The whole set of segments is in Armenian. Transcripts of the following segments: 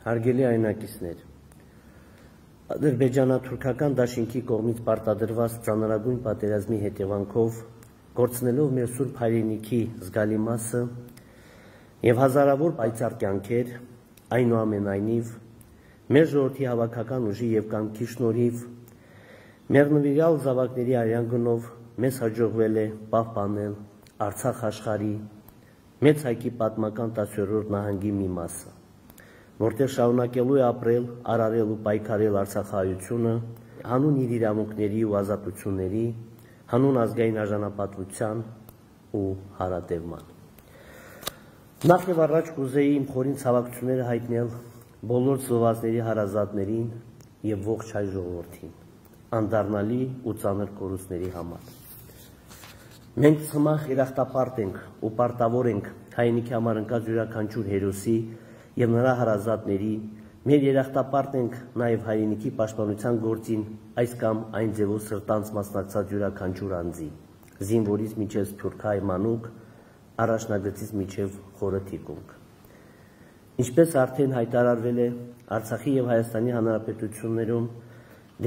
Հարգելի այնակիցներ, ադրբեջանա-թուրքական դաշինքի կողմից պարտադրված ծանրագույն պատերազմի հետևանքով կորցնելով մեր սուրբ հայրենիքի զգալի մասը եւ հազարավոր պայծառ կյանքեր, այնուամենայնիվ մեր ժողովրդի հավաքական ուժի եւ կամքի շնորհիվ մեր նվիրյալ զավակների արյան գնով մեզ հաջողվել է պահպանել Արցախ աշխարհի մեծ հայքի պատմական 10-րդ նահանգի մի մասը, որտեղ շարունակելու է ապրել, արարել ու պայքարել արցախահայությունը հանուն իր իրավունքների ու ազատությունների, հանուն ազգային արժանապատվության ու հարատևման։ Նախ եւ առաջ կուզեի իմ խորին ցավակցությունները հայտնել բոլոր զոհվածների հարազատներին եւ ողջ հայ ժողովրդին, անդառնալի ու ծանր կորուստների համար։ Մենք ցմահ երախտապարտ ենք ու պարտավոր ենք հայրենիքի համար ընկած յուրաքանչյուր հերոսի եւ նրա հարազատների, մեր երախտապարտ ենք նաեւ հայրենիքի պաշտպանության գործին այս կամ այն ձևով սրտանց մասնակցած յուրաքանչյուր անձի, զինվորից մինչեւ սփյուռքահայ մանուկ, առաջնագծից մինչեւ խորը թիկունք։ Ինչպես արդեն հայտարարվել է Արցախի եւ Հայաստանի Հանրապետություններում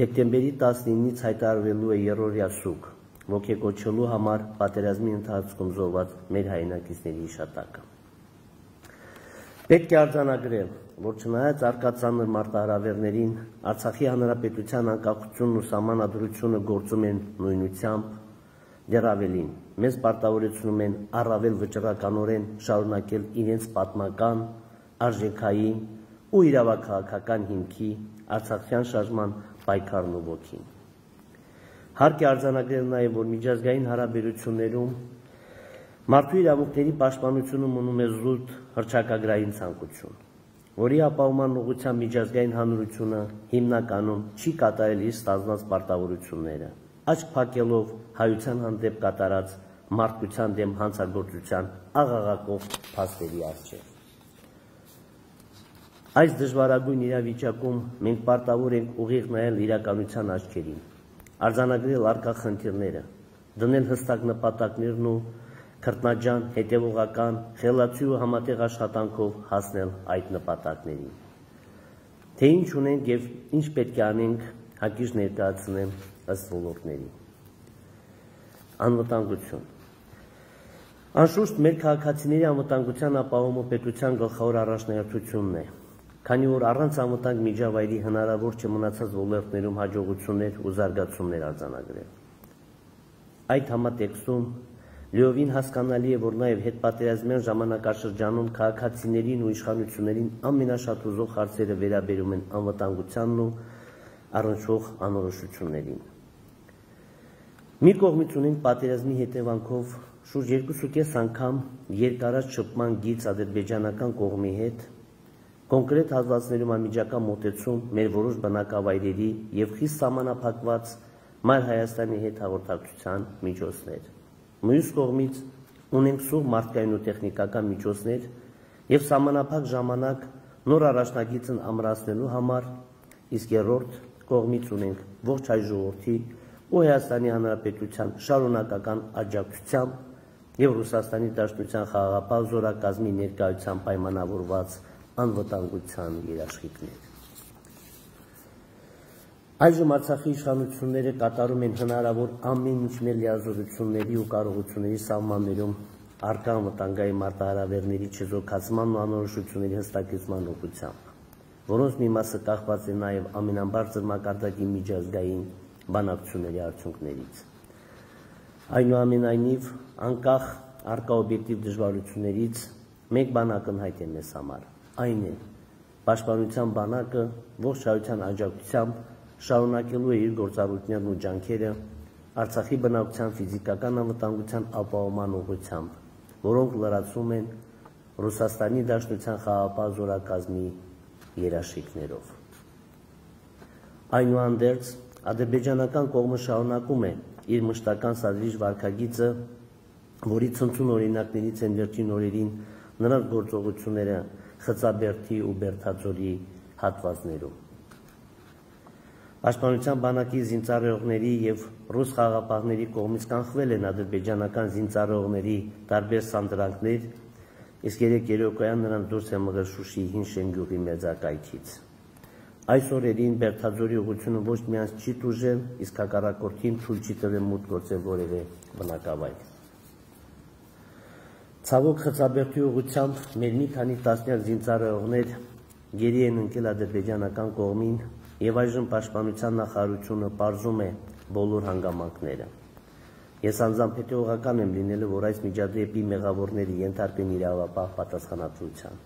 դեկտեմբերի 19-ից հայտարարվելու է երրորդյա սուկ, ոգեկոչելու համար պատերազմի ընթացքում զոհված մեր հայրենակիցների հիշատակը։ Պետք է արձանագրել, որ չնայած առկա ծանր մարտահրավերներին, Արցախի Հանրապետության անկախությունն ու սահմանադրությունը գործում են նույնությամբ, դեռ ավելին, մեզ պարտավորեցնում են առավել վճռականորեն շարունակել իրենց պատմական, արժեքային ու իրավաքաղաքական հիմքի արցախյան շարժման պայքարն ու ոգին։ Հարկ է արձանագրել նաև, որ միջազգային հարաբերություններում մարդու իրավունքների պաշտպանությունը մնում է զուտ հռչակագրային ցանկություն, որի ապահովման ուղղությամբ միջազգային հանրությունը հիմնականում չի կատարել իր ստանձնած պարտավորությունները, աչք փակելով հայության հանդեպ կատարած մարդկության դեմ հանցագործության աղաղակող փաստերի առջև։ Այս դժվարագույն իրավիճակում մենք պարտավոր ենք ուղիղ նայել իրականության աչքերին, արձանագրել առկա խնդիրները, դնել հստակ նպատակներն ու քրտնաջան, հետևողական, խելացի ու համատեղ աշխատանքով հասնել այդ նպատակներին։ Թե ինչ ունենք եւ ինչ պետք է անենք, հակիրճ ներկայացնեմ ըստ ոլորտների։ Անվտանգություն։ Անշուշտ մեր քաղաքացիների անվտանգության ապահովումը պետության գլխավոր առաջնահերթությունն է, քանի որ առանց անվտանգ միջավայրի հնարավոր չէ մնացած ոլորտներում հաջողություններ ու զարգացումներ արձանագրել։ Այդ համատեքստում լիովին հասկանալի է, որ նաև հետպատերազմյան ժամանակաշրջանում քաղաքացիներին ու իշխանություններին ամենաշատ հուզող հարցերը վերաբերում են անվտանգությանն ու առնչվող անորոշություններին։ Մի կողմից ունենք պատերազմի հետևանքով շուրջ 2.5 անգամ երկարած շփման գիծ ադրբեջանական կողմի հետ, կոնկրետ հատվածներում անմիջական մոտեցում մեր որոշ բնակավայրերի եւ խիստ սահմանափակված Մայր Հայաստանի հետ հաղորդակցության միջոցներ։ Մյուս կողմից ունենք սուղ մարդկային ու տեխնիկական միջոցներ եւ սահմանափակ ժամանակ նոր առաջնագիծն ամրացնելու համար, իսկ երրորդ կողմից ունենք ողջ հայ ժողովրդի ու Հայաստանի Հանրապետության շարունակական աջակցությամբ եւ Ռուսաստանի Դաշնության խաղաղապահ զորակազմի ներկայությամբ պայմանավորված անվտանգության երաշխիքներ։ Այժմ Արցախի իշխանությունները կատարում են հնարավոր ամեն ինչ մեր լիազորությունների ու կարողությունների սահմաններում առկա անվտանգային մարտահրավերների չեզոքացման ու անորոշությունների հստակեցման ուղղությամբ, որոնց մի մասը կախված է նաև ամենաբարձր մակարդակի միջազգային բանակցությունների արդյունքներից։ Այնուամենայնիվ, անկախ առկա օբյեկտիվ դժվարություններից մեկ բան ակնհայտ է մեզ համար, այն է, պաշտպանության բանակը ողջ հայության աջակցությամբ շարունակելու է իր գործառույթներն ու ջանքերը Արցախի բնակության ֆիզիկական անվտանգության ապահովման ուղղությամբ, որոնք լրացում են Ռուսաստանի Դաշնության խաղաղապահ զորակազմի երաշխիքներով։ Այնուհանդերձ, ադրբեջանական կողմը շարունակում է իր մշտական սադրիչ վարքագիծը, որի ցնցուն օրինակներից են վերջին օրերին նրանց գործողությունները Խծաբերդի ու Բերդաձորի հատվածներում։ Պաշտպանության բանակի զինծառայողների եւ ռուս խաղաղապահների կողմից կանխվել են ադրբեջանական զինծառայողների տարբեր սանդրանքներ իսկ 3 երեկոյան նրանց դուրս է մղել Շուշիի հին Շենգյուղի մերձակայքից։ Այս օրերին Բերդաձորի ուղղությունը ոչ միայն չի տուժել, իսկ հակառակորդին թույլ չի տվել մուտք գործել որևէ բնակավայր։ Ցավոք Խծաբերդի ուղղությամբ մեր մի քանի տասնյակ զինծառայողներ գերի են ընկել ադրբեջանական կողմին եւ այժմ պաշտպանության նախարարությունը պարզում է բոլոր հանգամանքները։ Ես անձամբ հետևողական եմ լինելու, որ այս միջադեպի մեղավորները ենթարկվեն իրավապահ պատասխանատվության։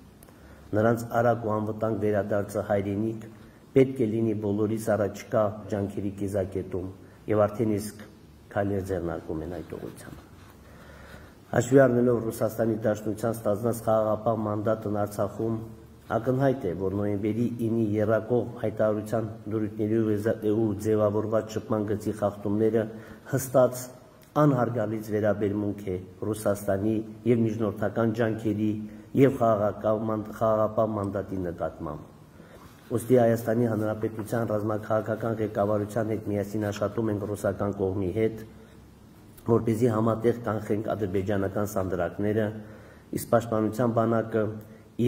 Նրանց արագ ու անվտանգ վերադարձը հայրենիք պետք է լինի բոլորիս առաջկա ջանքերի կիզակետում եւ արդեն իսկ քայլեր ձեռնարկում են այդ ուղղությամբ։ Հաշվի առնելով Ռուսաստանի Դաշնության ստանձնած խաղաղապահ մանդատն Արցախում, ակնհայտ է, որ նոյեմբերի 9-ի եռակողմ հայտարարության դրույթների ու ձևավորված շփման գծի խախտումները հստակ անհարգալից վերաբերմունք է Ռուսաստանի եւ միջնորդական ջանքերի եւ խաղաղապահ մանդատի նկատմամբ։ Ուստի Հայաստանի Հանրապետության ռազմաքաղաքական ղեկավարության հետ միասին աշխատում ենք ռուսական կողմի հետ, որպեսզի համատեղ կանխենք ադրբեջանական սանդրակները, իսկ պաշտպանության բանակը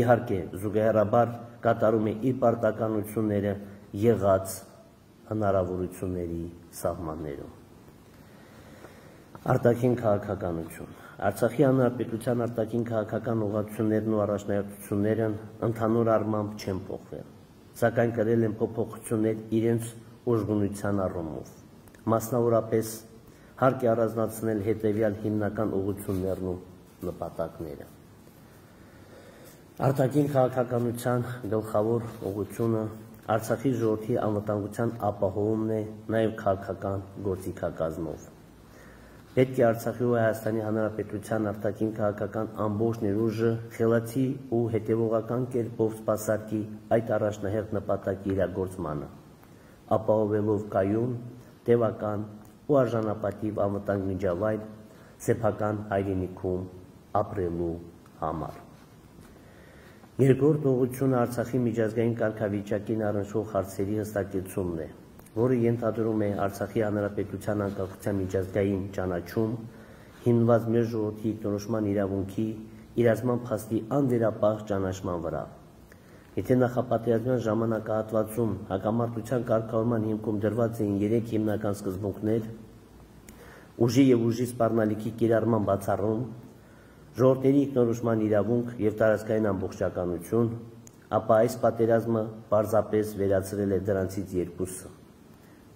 իհարկե զուգահեռաբար կատարում է իր պարտականությունները եղած հնարավորությունների սահմաններում։ Արտաքին քաղաքականություն։ Արցախի Հանրապետության արտաքին քաղաքական ուղղություններն ու առաջնահերթություններն ընդհանուր առմամբ չեն փոխվել, սակայն կրել են փոփոխություններ իրենց ուժգնության առումով։ Մասնավորապես հարկ է առանձնացնել հետևյալ հիմնական ուղղություններն ու նպատակները։ Արտաքին քաղաքականության գլխավոր ուղղությունը Արցախի ժողովրդի անվտանգության ապահովումն է, նաև քաղաքական գործիքակազմով։ Պետք է Արցախի ու Հայաստանի Հանրապետության արտաքին քաղաքական ամբողջ ներուժը խելացի ու հետևողական կերպով սպասարկի այդ առաջնահերթ նպատակի իրագործմանը, ապահովելով կայուն, տևական ու արժանապատիվ անվտանգ միջավայր սեփական հայրենիքում ապրելու համար։ Երկրորդ ուղղությունը Արցախի միջազգային կարգավիճակին առնչվող հարցերի հստակեցումն է, որը ենթադրում է Արցախի Հանրապետության անկախության միջազգային ճանաչում, հիմնված մեր ժողովրդի ինքնորոշման իրավունքի իրացման փաստի անվերապահ ճանաչման վրա։ Եթե նախապատերազմյան ժամանակահատվածում հակամարտության կարգավորման հիմքում դրված էին 3 հիմնական սկզբունքներ՝ ուժի եւ ուժի սպառնալիքի կիրառման բացառում, ժողովրդների ինքնորոշման իրավունք եւ տարածքային ամբողջականություն, ապա այս պատերազմը պարզապես վերացրել է դրանցից երկուսը՝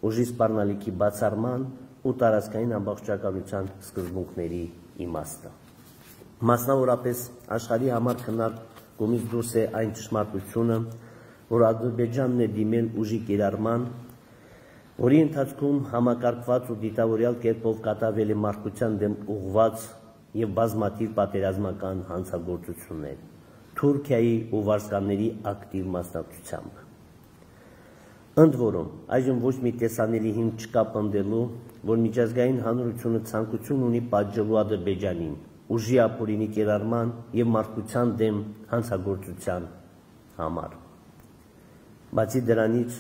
ուժի սպառնալիքի բացառման ու տարածքային ամբողջականության սկզբունքների իմաստը։ Մասնավորապես աշխարհի համար քննարկումից դուրս է այն ճշմարտությունը, որ Ադրբեջանն է դիմել ուժի կիրառման, որի ընթացքում համակարգված ու դիտավորյալ կերպով կատարվել է մարդկության դեմ ուղղված եւ բազմաթիվ պատերազմական հանցագործություններ Թուրքիայի ու վարձկանների ակտիվ մասնակցությամբ։ Ընդ որում, այժմ ոչ մի տեսանելի հիմք չկա պնդելու, որ միջազգային հանրությունը ցանկություն ունի պատժելու Ադրբեջանին ուժի ապօրինի կիրառման եւ մարդկության դեմ հանցագործության համար։ Բացի դրանից,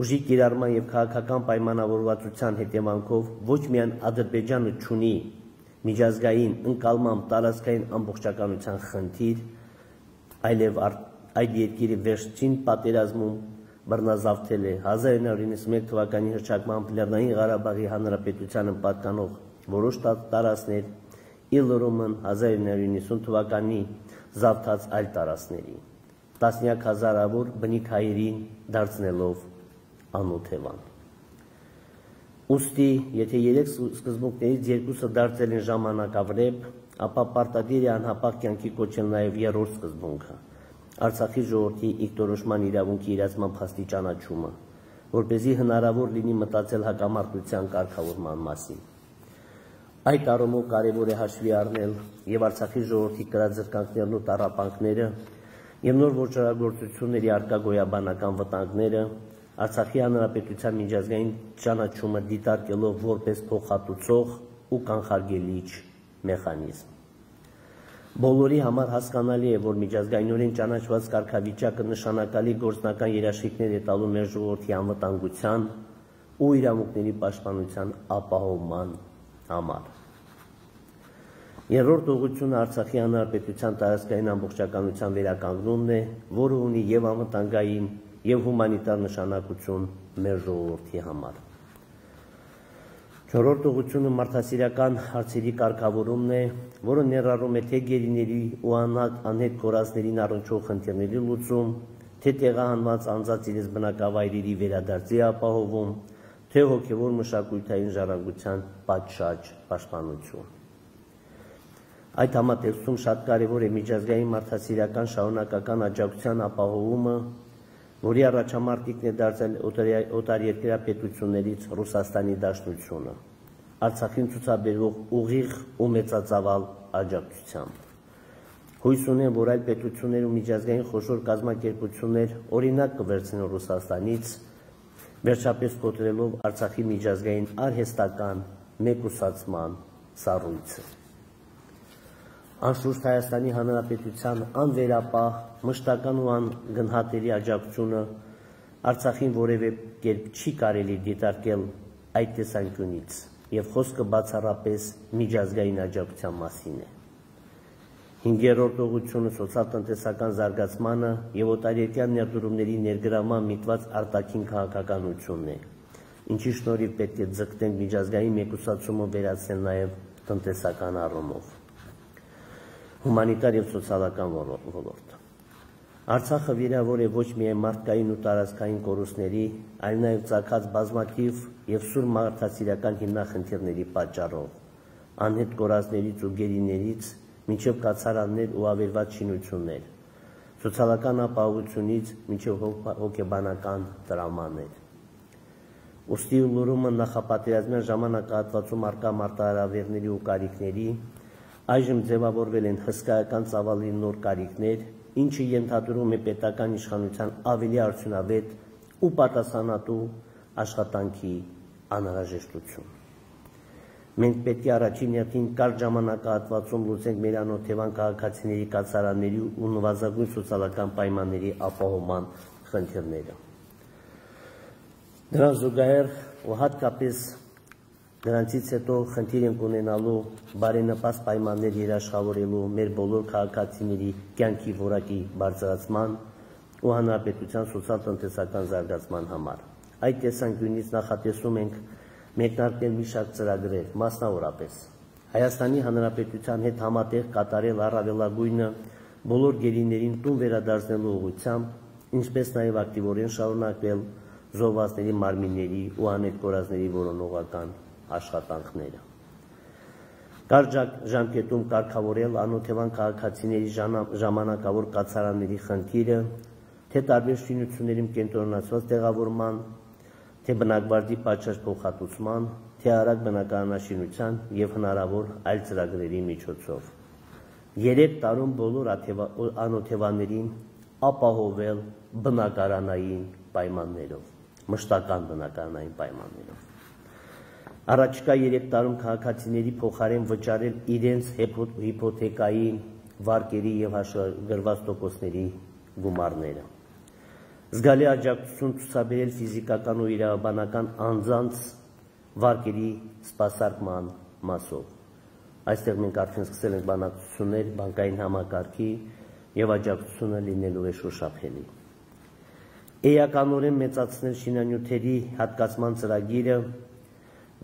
ուժի կիրառման եւ քաղաքական պայմանավորվածության հետևանքով ոչ միայն Ադրբեջանը չունի միջազգային ընկալմամբ տարածքային ամբողջականության խնդիր, այլև այդ երկիրը վերջին պատերազմում բռնազավթել է 1991 թվականի հռչակմամբ Լեռնային Ղարաբաղի Հանրապետությանը պատկանող որոշ տարածքներ, Իլրոմն 1990 թվականի զավթած այլ տարածքների, տասնյակ հազարավոր բնիկ հայերին դարձնելով անօթևան։ Ուստի, եթե 3 սկզբունքներից երկուսը դարձել են ժամանակավրեպ, ապա պարտադիր է անհապաղ կյանքի կոչել նաև երրորդ սկզբունքը՝ Արցախի ժողովրդի ինքնորոշման իրավունքի իրացման փաստի ճանաչումը, որպեսզի հնարավոր լինի մտածել հակամարտության կարգավորման մասին։ Այդ առումով կարևոր է հաշվի առնել եւ Արցախի ժողովրդի կրած զրկանքներն ու տառապանքները եւ նոր ոչռագործությունների արկա գոյաբանական վտանգները, Արցախի Հանրապետության միջազգային ճանաչումը դիտարկելով որպես փոխհատուցող ու կանխարգելիչ մեխանիզմ։ Բոլորի համար հասկանալի է, որ միջազգայինորեն ճանաչված կարգավիճակը նշանակալի գործնական երաշխիքներ է տալու մեր ժողովրդի անվտանգության ու իրավունքների պաշտպանության ապահովման համար։ Երրորդ ուղղությունը Արցախի հանրապետության տարածքային ամբողջականության վերականգնումն է, որը ունի եւ անվտանգային եւ հումանիտար նշանակություն մեր ժողովրդի համար։ Չորրորդ ուղղությունը մարդասիրական հարցերի կարգավորումն է, որը ներառում է թե գերիների ու անհետ կորածներին առնչվող խնդիրների լուծում, թե տեղահանված անձանց իրենց բնակավայրերի վերադարձի ապահովում, թե հոգևոր մշակութային ժառանգության պատշաճ պաշտպանություն։ Այդ համատեքստում շատ կարևոր է միջազգային մարդասիրական շարունակական աջակցության ապահովումը, որի առաջամարտիկն է դարձել օտարերկրյա պետություններից Ռուսաստանի Դաշնությունը, Արցախին ցուցաբերվող ուղիղ ու մեծածավալ աջակցությամբ։ Հույս ունեմ, որ այլ պետություններ ու միջազգային խոշոր կազմակերպություններ օրինակ կվերցնեն Ռուսաստանից, վերջապես կոտրելով Արցախի միջազգային արհեստական մեկուսացման սառույցը։ Անշուշտ Հայաստանի Հանրապետության անվերապահ, մշտական ու անգնահատելի աջակցությունը Արցախին որևէ կերպ չի կարելի դիտարկել այդ տեսանկյունից, եւ խոսքը բացառապես միջազգային աջակցության մասին է։ Հինգերորդ ուղղությունը սոցիալ-տնտեսական զարգացմանը եւ օտարերկրյա ներդրումների ներգրավման միտված արտաքին քաղաքականությունն է, ինչի շնորհիվ պետք է ձգտենք միջազգային մեկուսացումը վերացնել նաեւ տնտեսական առումով։ Հումանիտար եւ սոցիալական ոլորտ։ Արցախը վիրավոր է ոչ միայն մարդկային ու տարածքային կորուստների, այլ նաեւ ծագած բազմաթիվ եւ սուր մարդասիրական հիմնախնդիրների պատճառով, անհետ կորածներից ու գերիներից մինչև կացարաններ ու ավերված շինություններ, սոցիալական ապահովությունից մինչև հոգեբանական տրավմաներ։ Ուստի լուրումը նախապատերազմյան ժամանակահատվածում առկա մարտահրավերների ու կարիքների այժմ ձևավորվել են հսկայական ծավալի նոր կարիքներ, ինչը ենթադրում է պետական իշխանության ավելի արդյունավետ ու պատասխանատու աշխատանքի անհրաժեշտություն։ Մենք պետք է առաջին հերթին կարճ ժամանակահատվածում լուծենք մեր անօթևան քաղաքացիների կացարանների ու նվազագույն սոցիալական պայմանների ապահովման խնդիրները։ Դրան զուգահեռ ու հատկապես դրանցից հետո խնդիր ենք ունենալու բարենպաստ պայմաններ երաշխավորելու մեր բոլոր քաղաքացիների կյանքի որակի բարձրացման ու հանրապետության սոցիալ-տնտեսական զարգացման համար։ Այդ տեսանկյունից նախատեսում ենք մեկնարկել մի շարք ծրագրեր, մասնավորապես Հայաստանի Հանրապետության հետ համատեղ կատարել առավելագույնը բոլոր գերիներին տուն վերադարձնելու ուղղությամբ, ինչպես նաև ակտիվորեն շարունակվել զոհվածների մարմինների ու անհետ կորածների որոնողական աշխատանքները։ Կարճ ժամկետում կարգավորել անօթևան քաղաքացիների ժամանակավոր կացարանների խնդիրը, թե տարբեր շինություններում կենտրոնացված տեղավորման, թե բնակվարձի պատշաճ փոխհատուցման, թե արագ բնակարանաշինության եւ հնարավոր այլ ծրագրերի միջոցով։ 3 տարում բոլոր անօթևաներին ապահովել բնակարանային պայմաններով, մշտական բնակարանային պայմաններով։ Առաջիկա 3 տարում քաղաքացիների փոխարեն վճարել իրենց հիփոթեկայի վարկերի եւ հաշվագրված տոկոսների գումարները։ Զգալի աջակցություն ցուցաբերել ֆիզիկական ու իրավաբանական անձանց վարկերի սպասարկման մասով։ Այստեղ մենք արդեն սկսել ենք բանակցություններ բանկային համակարգի եւ աջակցությունը լինելու է շոշափելի։ Էականորեն մեծացնել շինանյութերի հատկացման ծրագիրը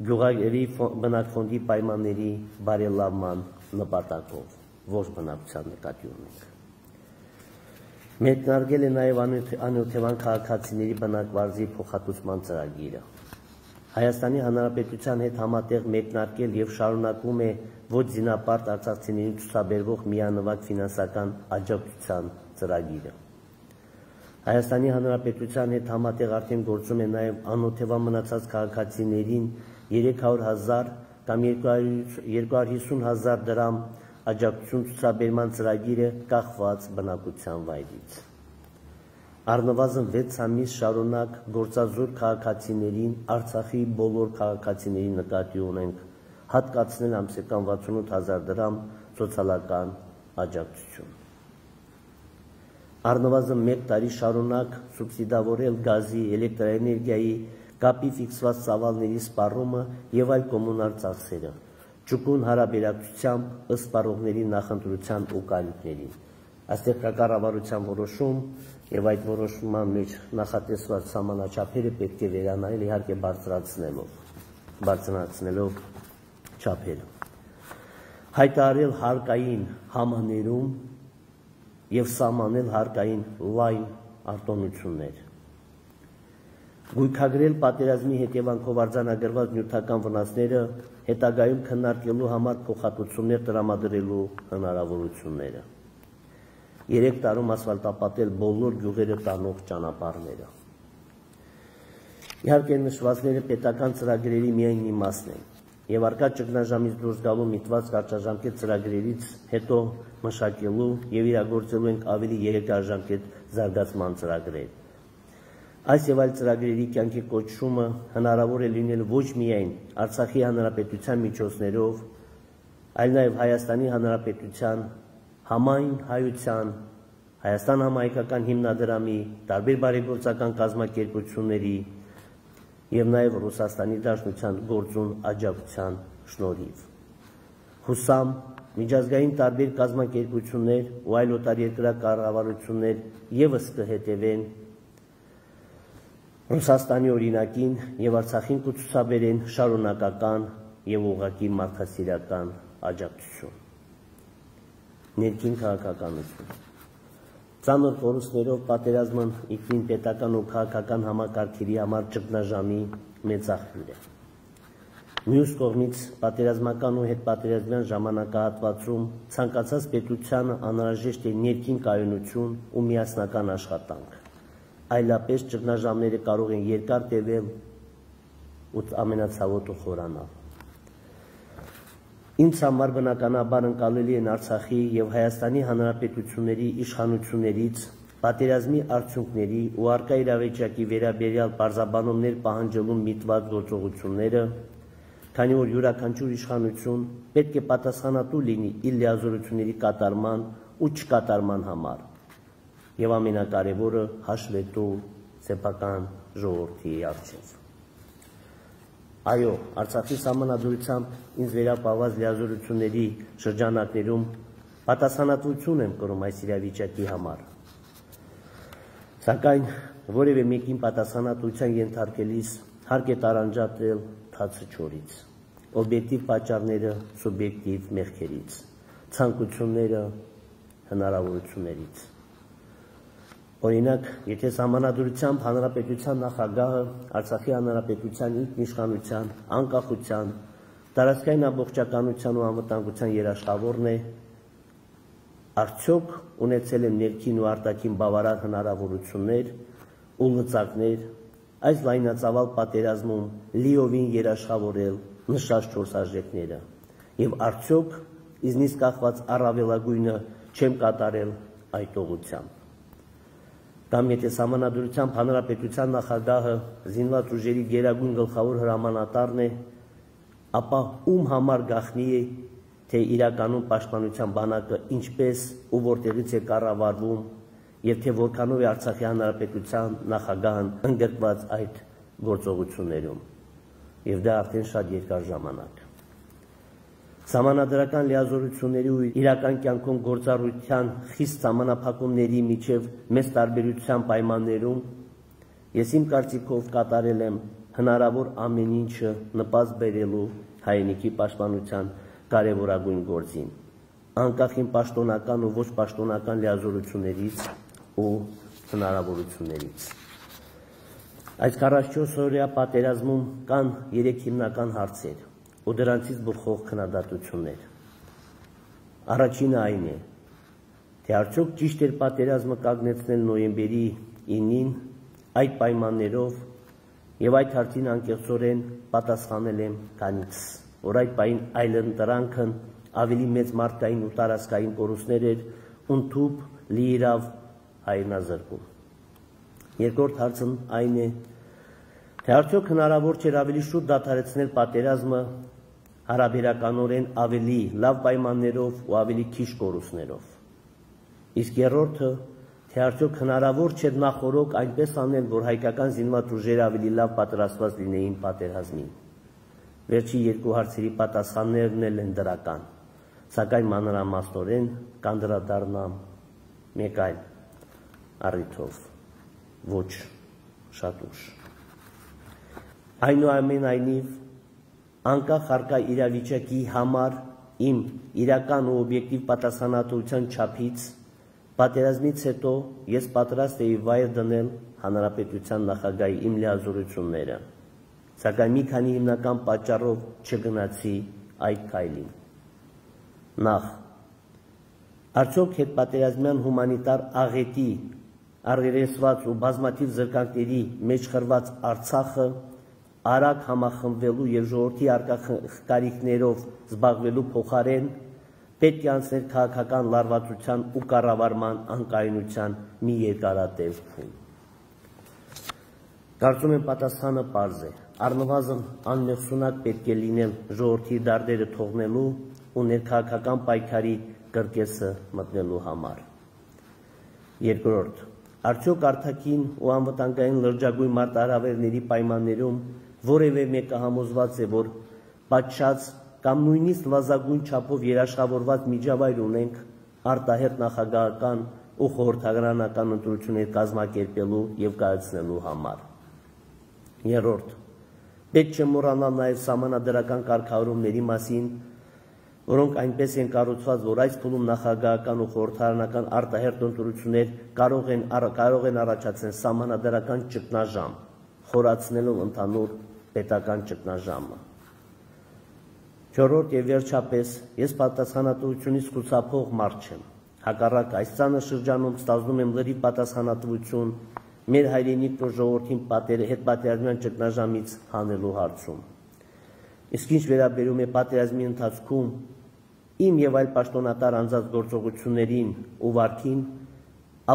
գյուղերի բնակֆոնդի պայմանների բարելավման նպատակով, ոչ բնակության նկատի ունենք։ Մեկնարկել է նաև անօթևան քաղաքացիների բնակվարձի փոխհատուցման ծրագիրը։ Հայաստանի Հանրապետության հետ համատեղ մեկնարկել եւ շարունակվում է ոչ զինապարտ արցախցիներին ցուցաբերվող միանվագ ֆինանսական աջակցության ծրագիրը։ Հայաստանի Հանրապետության հետ համատեղ արդեն գործում է նաև անօթևան մնացած քաղաքացիներին 300,000 կամ 250,000 դրամ աջակցություն ցուցաբերման ծրագիրը կախված բնակության վայրից։ Առնվազն 6 ամիս շարունակ գործազուրկ քաղաքացիներին, Արցախի բոլոր քաղաքացիների նկատի ունենք հատկացնել ամսական 68,000 դրամ սոցիալական աջակցություն։ Առնվազն 1 տարի շարունակ սուբսիդավորել գազի, էլեկտրաէներգիայի, կապի ֆիքսված ծավալների սպառումը եւ այլ կոմունալ ծախսերը, ճկուն հարաբերակցությամբ ըստ պարողների նախընտրության ու կարիքներին։ Այստեղ կա կառավարության որոշում եւ այդ որոշման մեջ նախատեսված սահմանաչափերը պետք է վերանայել, իհարկե բարձրացնելով չափերը։ Հայտարարել հարկային համաներում եւ սահմանել հարկային լայն արտոնություններ։ Գույքագրել պատերազմի հետևանքով արձանագրված նյութական վնասները հետագայում քննարկելու համար փոխհատուցումներ տրամադրելու հնարավորությունները։ 3 տարում ասֆալտապատել բոլոր գյուղերը տանող ճանապարհները։ Իհարկե նշվածները պետական ծրագրերի միայն մի մասն են եւ արկա ճգնաժամից դուրս գալու միտված կարճաժամկետ ծրագրերից հետո մշակելու եւ իրագործելու ենք ավելի երկարաժամկետ զարգացման ծրագրեր։ Այս եւ այլ ծրագրերի կյանքի կոչումը հնարավոր է լինել ոչ միայն Արցախի Հանրապետության միջոցներով, այլ նաեւ Հայաստանի Հանրապետության համայն հայության, Հայաստան համահայկական հիմնադրամի, տարբեր բարեգործական կազմակերպությունների եւ նաեւ Ռուսաստանի Դաշնության գործուն աջակցության շնորհիվ։ Հուսամ միջազգային տարբեր կազմակերպություններ ու այլ օտարերկրյա կառավարություններ եւս կհետևեն Ռուսաստանի օրինակին եւ Արցախին կցուցաբերեն շարունակական եւ ուղղակի մարդասիրական աջակցություն։ Ներքին քաղաքականություն։ Ծանր կորուստներով պատերազմն ինքնին պետական ու քաղաքական համակարգերի համար ճգնաժամի մեծ աղբյուր է։ Մյուս կողմից պատերազմական ու հետպատերազմյան ժամանակահատվածում ցանկացած պետությանը անհրաժեշտ է ներքին կայունություն ու միասնական աշխատանք։ Այլապես ճգնաժամերը կարող են երկար տևել ու ամենացավոտը խորանալ։ Ինձ համար բնականաբար ընկալելի են Արցախի եւ Հայաստանի Հանրապետությունների իշխանություններից պատերազմի արդյունքների ու առկա իրավիճակի վերաբերյալ բարձաբանումներ պահանջելու միտված գործողությունները, քանի որ յուրաքանչյուր իշխանություն պետք է պատասխանատու լինի իր լիազորությունների կատարման ու չկատարման համար եւ ամենակարևորը հաշվետու սեփական ժողովրդի առջև։ Այո, Արցախի սահմանադրությամբ ինձ վերապահված լիազորությունների շրջանակներում պատասխանատվություն եմ կրում այս իրավիճակի համար։ Սակայն որևէ մեկին պատասխանատվության ենթարկելիս հարկ է տարանջատել թացը չորից, օբյեկտիվ պատճառները սուբյեկտիվ մեղքերից, ցանկությունները հնարավորություններից։ Օրինակ, եթե սահմանադրությամբ հանրապետության նախագահը Արցախի հանրապետության ինքնիշխանության, անկախության, տարածքային ամբողջականության ու անվտանգության երաշխավորն է, արդյոք ունեցել են ներքին ու արտաքին բավարար հնարավորություններ ու լծակներ այս լայնածավալ պատերազմում լիովին երաշխավորել նշած 4 արժեքները եւ արդյոք իզնից կախված առավելագույնը չեմ կատարել այդ ուղղությամբ։ Կամ եթե սահմանադրությամբ հանրապետության նախագահը զինված ուժերի գերագույն գլխավոր հրամանատարն է, ապա ում համար գաղտնի է, թե իրականում պաշտպանության բանակը ինչպես ու որտեղից է կառավարվում եւ թե որքանով է Արցախի հանրապետության նախագահն ընդգրկված այդ գործողություններում։ Եվ դա արդեն շատ երկար ժամանակ։ Սահմանադրական լիազորությունների ու իրական կյանքում գործառույթյան խիստ սահմանափակումների միջև մեծ տարբերության պայմաններում ես իմ կարծիքով կատարել եմ հնարավոր ամեն ինչը նպաստ բերելու հայրենիքի պաշտպանության կարևորագույն գործին, անկախ իմ պաշտոնական ու ոչ պաշտոնական լիազորություններից ու հնարավորություններից։ Այս 44 օրյա պատերազմում կան 3 հիմնական հարցեր ու դրանցից բխող քննադատություններ։ Առաջինը այն է, թե արդյոք ճիշտ էր պատերազմը կանգնեցնել նոյեմբերի 9-ին այդ պայմաններով եւ այդ հարցին անկեղծորեն պատասխանել եմ քանից, որ այդ պահին այլընտրանքն ավելի մեծ մարդկային ու տարածքային կորուստներ էր ընդհուպ լիիրավ հայրենազրկում։ Երկրորդ հարցն այն է, թե արդյոք հնարավոր չէր ավելի շուտ դադարեցնել պատերազմը հարաբերականորեն ավելի լավ պայմաններով ու ավելի քիչ կորուստներով։ Իսկ երրորդը, թե արդյոք հնարավոր չէր նախօրոք այնպես անել, որ հայկական զինված ուժերը ավելի լավ պատրաստված լինեին պատերազմին։ Վերջի երկու հարցերի պատասխաններն էլ են դրական, սակայն մանրամասնորեն կանդրադառնամ մեկ այլ առիթով, ոչ շատ ուշ։ Այնուամենայնիվ, անկախ առկա իրավիճակի համար իմ իրական ու օբյեկտիվ պատասխանատվության չափից պատերազմից հետո ես պատրաստ էի վայր դնել Հանրապետության նախագահի իմ լիազորությունները, սակայն մի քանի հիմնական պատճառով չգնացի այդ քայլին։ Նախ, արդյոք հետպատերազմյան հումանիտար աղետի, առերեսված ու բազմաթիվ զրկանքների մեջ խրված Արցախը արագ համախմբվելու և ժողովրդի առկա կարիքներով զբաղվելու փոխարեն պետք է անցնել քաղաքական լարվածության ու կառավարման անկայունության մի երկարատև փուլ։ Կարծում եմ պատասխանը պարզ է, առնվազն անմեղսունակ պետք է լինել ժողովրդի դարդերը թողնելու ու ներքաղաքական պայքարի կրկեսը մտնելու համար։ Երկրորդ, արդյոք արտաքին ու անվտանգային լրջագույն մարտահրավերների պայմաններում որևէ մեկը համոզված է, որ պատշաճ կամ նույնիսկ նվազագույն չափով երաշխավորված միջավայր ունենք արտահերթ նախագահական ու խորհրդարանական ընտրություններ կազմակերպելու և կայացնելու համար։ Երրորդ, պետք չէ մոռանալ նաև սահմանադրական կարգավորումների մասին, որոնք այնպես են կառուցված, որ այս փուլում նախագահական ու խորհրդարանական արտահերթ ընտրություններ կարող են առաջացնել սահմանադրական ճգնաժամ, խորացնելով ընդհանուր պետական ճգնաժամը։ Չորրորդ և վերջապես, ես պատասխանատվությունից խուսափող մարդ չեմ, հակառակ այս ծանր շրջանում ստանձնում եմ լրիվ պատասխանատվություն մեր հայրենիք ու ժողովրդին հետպատերազմյան ճգնաժամից հանելու հարցում։ Իսկ ինչ վերաբերում է պատերազմի ընթացքում իմ և այլ պաշտոնատար անձանց գործողություններին ու վարքին,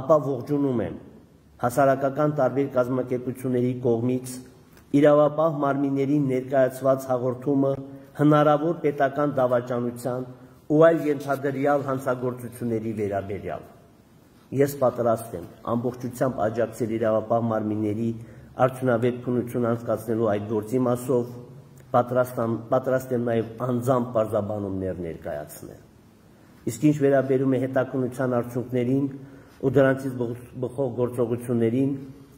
ապա ողջունում եմ հասարակական տարբեր կազմակերպությունների կողմից իրավապահ մարմիններին ներկայացված հաղորդումը հնարավոր պետական դավաճանության ու այլ ենթադրյալ հանցագործությունների վերաբերյալ։ Ես պատրաստ եմ ամբողջությամբ աջակցել իրավապահ մարմինների արդյունավետ քննություն անցկացնելու այդ գործի մասով, պատրաստ եմ նաև անձամբ պարզաբանումներ ներկայացնել։ Իսկ ինչ վերաբերում է հետաքննության արդյունքներին ու դրանցից բխող գործողություններին,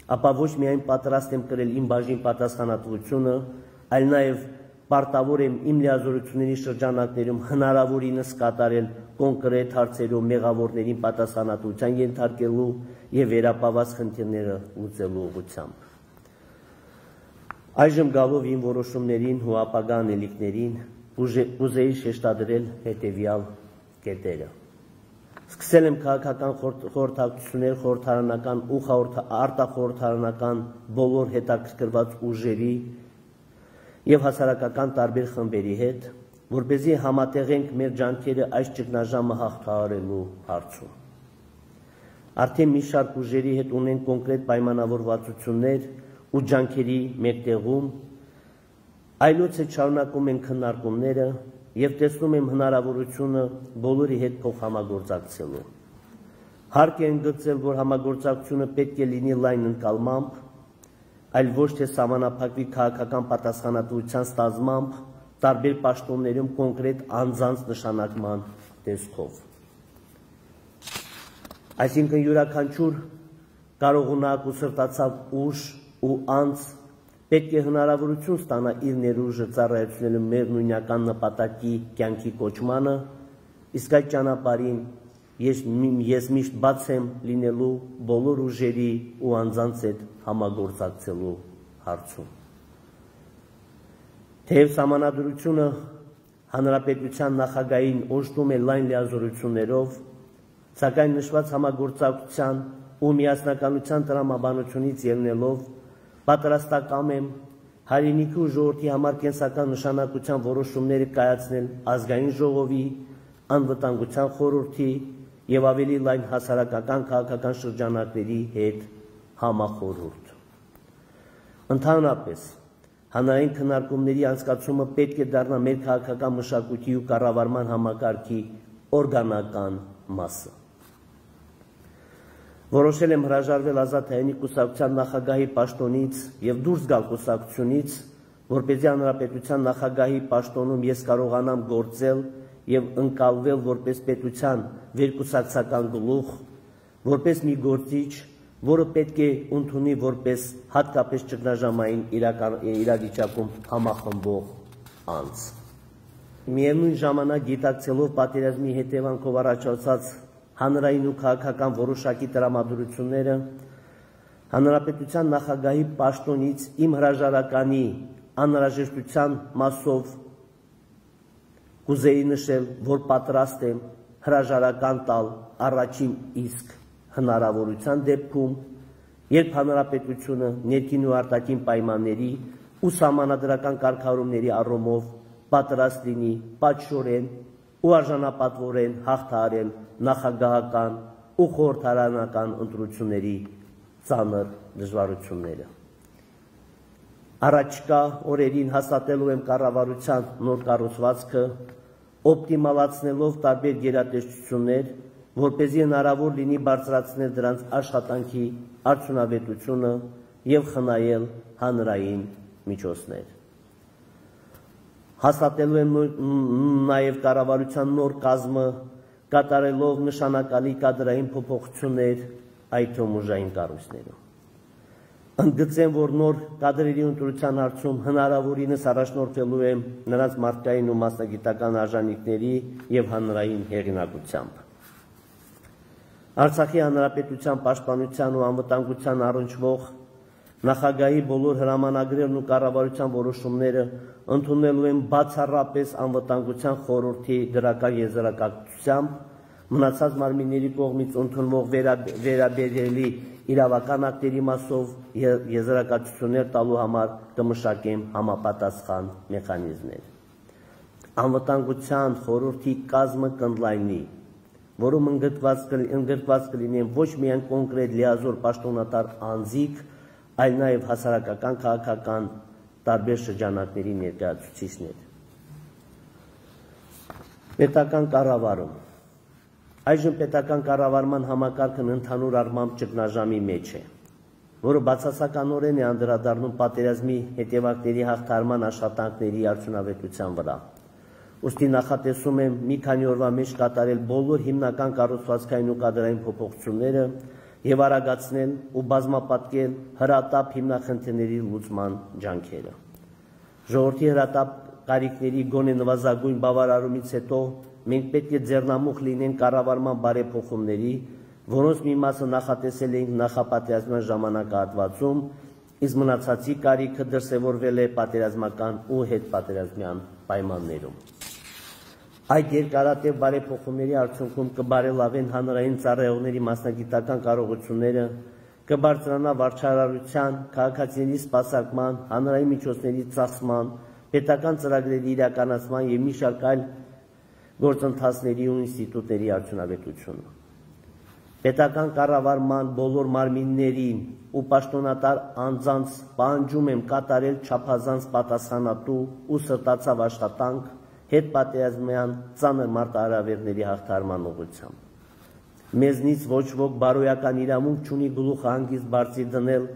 ապա ոչ միայն պատրաստ եմ կրել իմ բաժին պատասխանատվությունը, այլ նաև պարտավոր եմ իմ լիազորությունների շրջանակներում հնարավորինս կատարել կոնկրետ հարցերում մեղավորներին պատասխանատվության ենթարկելու և վերապահված խնդիրները լուծելու ուղղությամբ։ Այժմ գալով իմ որոշումներին ու ապագա անելիքներին կուզեի շեշտադրել հետևյալ կետերը։ Սկսել եմ քաղաքական խորհրդակցություններ խորհրդարանական ու արտախորհրդարանական բոլոր հետաքրքրված ուժերի և հասարակական տարբեր խմբերի հետ, որպեսզի համատեղենք մեր ջանքերը այս ճգնաժամը հաղթահարելու հարցում։ Արդեն մի շարք ուժերի հետ ունենք կոնկրետ պայմանավորվածություններ ու ջանքերի մեկտեղում, այլոց հետ շարունակում ենք քննարկումները և տեսնում եմ հնարավորությունը բոլորի հետ փոխհամագործակցելու։ Հարկ է ընդգծել, որ համագործակցությունը պետք է լինի լայն ընկալմամբ, այլ ոչ թե սահմանափակվի քաղաքական պատասխանատվության ստանձնմամբ տարբեր պաշտոններում կոնկրետ անձանց նշանակման տեսքով։ Այսինքն յուրաքանչյուր կարողունակ ու սրտացավ ուժ ու անձ պետք է հնարավորություն ստանա իր ներուժը ծառայեցնելու մեր նույնական նպատակի կյանքի կոչմանը, իսկ այդ ճանապարհին ես միշտ բաց եմ լինելու բոլոր ուժերի ու անձանց հետ համագործակցելու հարցում։ Թեև սահմանադրությունը հանրապետության նախագահին օժտում է լայն լիազորություններով, սակայն նշված համագործակցության ու միասնականության տրամաբանությունից ելնելով պատրաստակամ եմ հայրենիքի ու ժողովրդի համար կենսական նշանակության որոշումները կայացնել ազգային ժողովի, անվտանգության խորհրդի և ավելի լայն հասարակական քաղաքական շրջանակների հետ համախորհուրդ։ Ընդհանրապես, հանրային քննարկումների անցկացումը պետք է դառնա մեր քաղաքական մշակույթի ու կառավարման համակարգի օրգանական մասը։ Որոշել եմ հրաժարվել Ազատ հայերենիք կուսակցության նախագահի պաշտոնից և դուրս գալ կուսակցությունից, որպեսզի հանրապետության նախագահի պաշտոնում ես կարողանամ գործել եւ ընկալվել որպես պետության վերկուսակցական գլուխ, որպես մի գործիչ, որը պետք է ընդունի որպես հատկապես ճգնաժամային իրավիճակում համախմբող անձ։ Միևնույն ժամանակ գիտակցելով պատերազմի հետևանքով առաջացած հանրային ու քաղաքական որոշակի տրամադրությունները, հանրապետության նախագահի պաշտոնից իմ հրաժարականի անհրաժեշտության մասով կուզեի նշել, որ պատրաստ եմ հրաժարական տալ առաջին իսկ հնարավորության դեպքում, երբ հանրապետությունը ներքին ու արտաքին պայմանների ու սահմանադրական կարգավորումների առումով պատրաստ լինի պատշորեն ու արժանապատվորեն հաղթահարել նախագահական ու խորհրդարանական ընտրությունների ծանր դժվարությունները։ Առաջկա օրերին հաստատելու եմ կառավարության նոր կառուցվածքը, օպտիմալացնելով տարբեր գերատեսչություններ, որպեսզի հնարավոր լինի բարձրացնել դրանց աշխատանքի արդյունավետությունը եւ խնայել հանրային միջոցներ։ Հաստատելու եմ նաեւ կառավարության նոր կազմը, կատարելով նշանակալի կադրային փոփոխություններ, այդ թվում ուժային կառույցներում։ Ընդգծեմ, որ նոր կադրերի ընտրության հարցում հնարավորինս առաջնորդվելու եմ նրանց մարդկային ու մասնագիտական արժանինքների եւ հանրային հեղինակությամբ։ Արցախի հանրապետության պաշտպանության ու անվտանգության առնչվող նախագահի բոլոր հրամանագրերն ու կառավարության որոշումները ընդունելու են բացառապես անվտանգության խորհրդի դրական եզրակացությամբ, մնացած մարմինների կողմից ընդունվող վերաբերելի իրավական ակտերի մասով եզրակացություններ տալու համար կմշակեմ համապատասխան մեխանիզմներ։ Անվտանգության խորհրդի կազմը կընդլայնի, որում ընդգրկված կլինեն ոչ միայն կոնկրետ լիազոր պաշտոնատար անձիկ, այլ նաև հասարակական քաղաքական տարբեր շրջանակների ներկայացուցիչներ։ Պետական կառավարում։ Այժմ պետական կառավարման համակարգն ընդհանուր առմամբ ճգնաժամի մեջ է, որը բացասականորեն է անդրադառնում պատերազմի հետևանքների հաղթահարման աշխատանքների արդյունավետության վրա։ Ուստի նախատեսում եմ մի քանի օրվա մեջ կատարել բոլոր հիմնական կառուցվածքային ու կադրային փոփոխությունները եւ արագացնել ու բազմապատկել հրատապ հիմնախնդիրների լուծման ջանքերը։ Ժողովրդի հրատապ կարիքների գոնե նվազագույն բավարարումից հետո մենք պետք է ձեռնամուխ լինենք կառավարման բարեփոխումների, որոնց մի մասը նախատեսել էինք նախապատերազմյան ժամանակահատվածում, իսկ մնացածի կարիքը դրսևորվել է պատերազմական ու հետպատերազմյան պայմաններում։ Այդ երկարատև բարեփոխումների արդյունքում կբարելավեն հանրային ծառայողների մասնագիտական կարողությունները, կբարձրանա վարչարարության, քաղաքացիների սպասարկման, հանրային միջոցների ծախսման, պետական ծրագրերի իրականացման եւ մի շարք այլ գործընթացների ու ինստիտուտների արդյունավետությունը։ Պետական կառավարման բոլոր մարմիններին ու պաշտոնատար անձանց պահանջում եմ կատարել չափազանց պատասխանատու ու սրտացավ աշխատանք հետպատերազմյան ծանր մարտահրավերների հաղթահարման ուղղությամբ։ Մեզնից ոչ ոք բարոյական իրավունք չունի գլուխը հանգիստ բարձր դնել,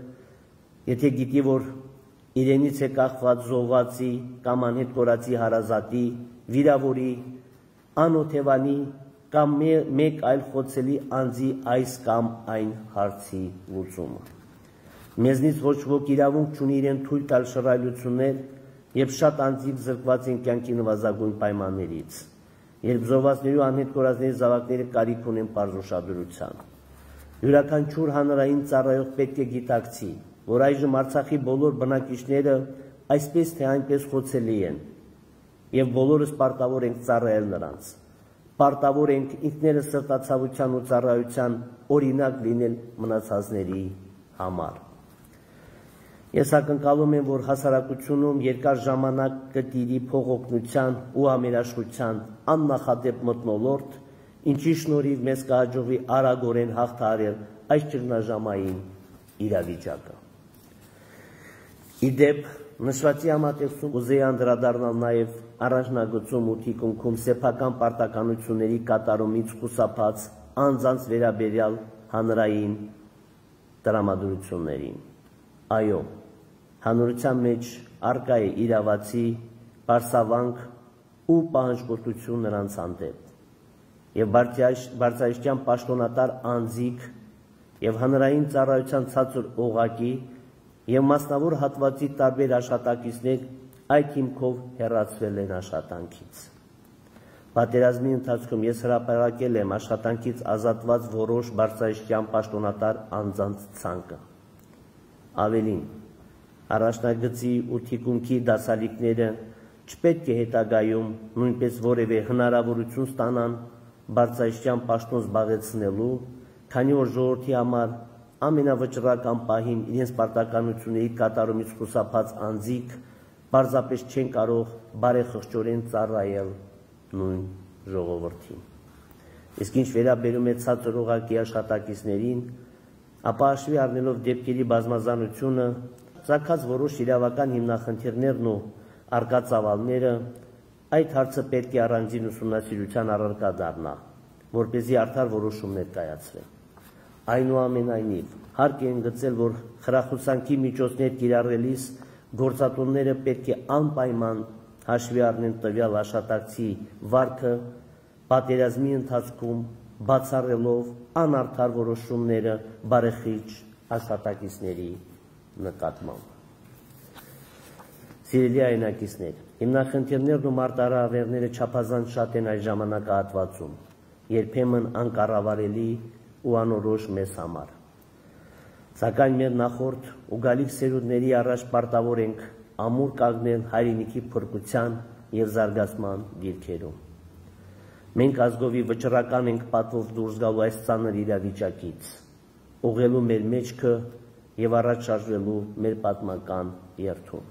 եթե գիտի, որ իրենից է կախված զոհվածի կամ անհետ կորածի հարազատի, վիրավորի, անօթևանի կամ մեկ այլ խոցելի անձի այս կամ այն հարցի լուծումը։ Մեզնից ոչ ոք իրավունք չունի իրեն թույլ տալ շռայլություններ, երբ շատ անձիկ զրկված են կյանքի նվազագույն պայմաններից, երբ զոհվածների ու անհետ կորածների զավակները կարիք ունեն պարզուշադրության։ Յուրաքանչյուր հանրային ծառայող պետք է գիտակցի, որ այժմ Արցախի բոլոր բնակիչները այսպես թե այնպես խոցելի են, եւ բոլորս պարտավոր ենք ծառայել նրանց։ Պարտավոր ենք ինքներս սրտացավության ու ծառայության օրինակ լինել մնացածների համար։ Ես ակնկալում եմ, որ հասարակությունում երկար ժամանակ կտիրի փողօգնության ու համերաշխության աննախադեպ մթնոլորտ, ինչի շնորհիվ մեզ կհաջողվի արագորեն հաղթահարել այս ճգնաժամային իրավիճակը։ Իդեպ, նշվածի համատեքստում կուզեի անդրադառնալ նաև առաջնագծում ու թիկունքում սեփական պարտականությունների կատարումից խուսափած անձանց վերաբերյալ հանրային տրամադրություններին։ Այո, հանրության մեջ առկա է իրավացի, պարսավանք ու պահանջկոտություն նրանց հանդեպ եւ բարձրաստիճան պաշտոնատար անձիկ եւ հանրային ծառայության ցածր օղակի եւ մասնավոր հատվածի տարբեր աշխատակիցներ այդ հիմքով հեռացվել են աշխատանքից։ Պատերազմի ընթացքում ես հրապարակել եմ աշխատանքից ազատված որոշ բարձրաստիճան պաշտոնատար անձանց ցանկը։ Ավելին, առաջնագծի ու թիկունքի դասալիկները չպետք է հետագայում նույնպես որևէ հնարավորություն ստանան բարձրաստիճան պաշտոն զբաղեցնելու, քանի որ ժողովրդի համար ամենավճռական պահին իրենց պարտականությունների կատարումից խուսափած անձիկ պարզապես չեն կարող բարեխղճորեն ծառայել նույն ժողովրդին։ Իսկ ինչ վերաբերում է ցածր օղակի աշխատակիցներին, ապա հաշվի առնելով դեպքերի բազմազանությունը, ծագած որոշ իրավական հիմնախնդիրներն ու առկա ծավալները, այդ հարցը պետք է առանձին ուսումնասիրության առարկա դառնա, որպեսզի արդար որոշումներ կայացվեն։ Այնուամենայնիվ, հարկ է ընդգծել, որ խրախուսանքի միջոցներ կիրառելիս գործատունները պետք է անպայման հաշվի առնեն տվյալ աշխատակցի վարքը, պատերազմի ընթացքում բացառելով անարդար որոշումները բարեխիղճ աշխատակիցների նկատմամբ։ Սիրելի հայրենակիցներ, հիմնախնդիրներն ու մարտահրավերները չափազանց շատ են այս ժամանակահատվածում, երբեմն անկառավարելի ու անորոշ մեզ համար։ Սակայն մեր նախորդ ու գալիք սերունդների առաջ պարտավոր ենք ամուր կանգնել հայրենիքի փրկության եւ զարգացման դիրքերում։ Մենք ազգովի վճռական ենք պատվով դուրս գալու այս ծանր իրավիճակից, ուղղելու մեր մեջքը եւ առաջ շարժվելու մեր պատմական երթում։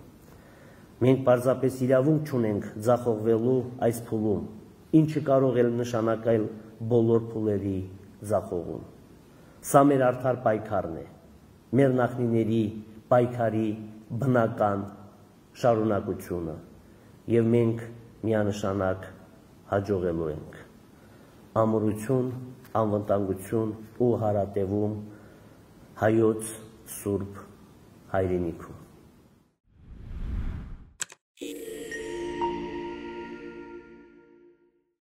Մենք պարզապես իրավունք չունենք ձախողվելու այս փուլում, ինչը կարող է նշանակել բոլոր փուլերի ձախողում։ Սա մեր արդար պայքարն է, մեր նախնիների պայքարի բնական շարունակությունը եւ մենք միանշանակ հաջողելու ենք։ Ամրություն, անվտանգություն ու հարատևում հայոց սուրբ հայրենիքում։